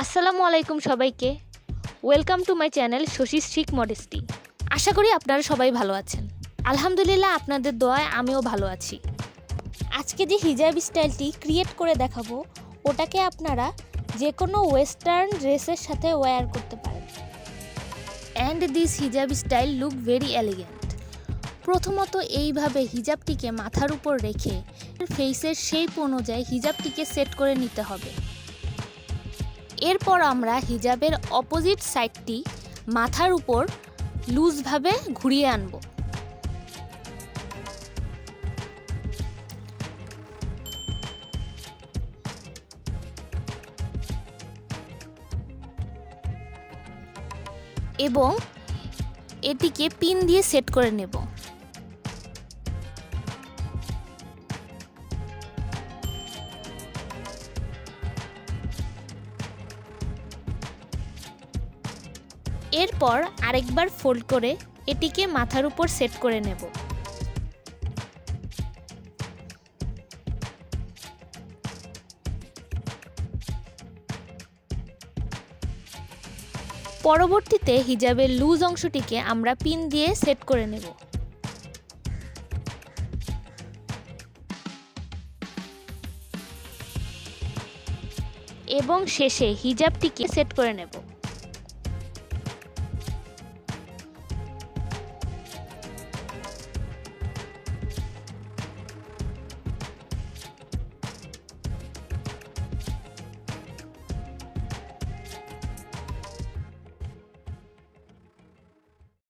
আসসালামু আলাইকুম সবাইকে। Welcome to my channel Soshys Chic Modesty। আশা করি আপনারা সবাই ভালো আছেন। আলহামদুলিল্লাহ, আপনাদের দোয়ায় আমিও ভালো আছি। আজকে যে হিজাব স্টাইলটি ক্রিয়েট করে দেখাবো, ওটাকে আপনারা যে কোনো ওয়েস্টার্ন ড্রেসের সাথে ওয়্যার করতে পারেন। অ্যান্ড দিস হিজাব স্টাইল লুক ভেরি এলিগেন্ট। প্রথমত এইভাবে হিজাবটিকে মাথার উপর রেখে ফেসের শেপ অনুযায়ী হিজাবটিকে সেট করে নিতে হবে। এরপর আমরা হিজাবের অপোজিট সাইডটি মাথার উপর লুজভাবে ঘুরিয়ে আনব। এবং এটিকে পিন দিয়ে সেট করে নেব। এরপর আরেকবার ফোল্ড করে এটিকে মাথার উপর সেট করে নেব। পরবর্তীতে হিজাবের লুজ অংশটিকে আমরা পিন দিয়ে সেট করে নেব। এবং শেষে হিজাবটিকে সেট করে নেব।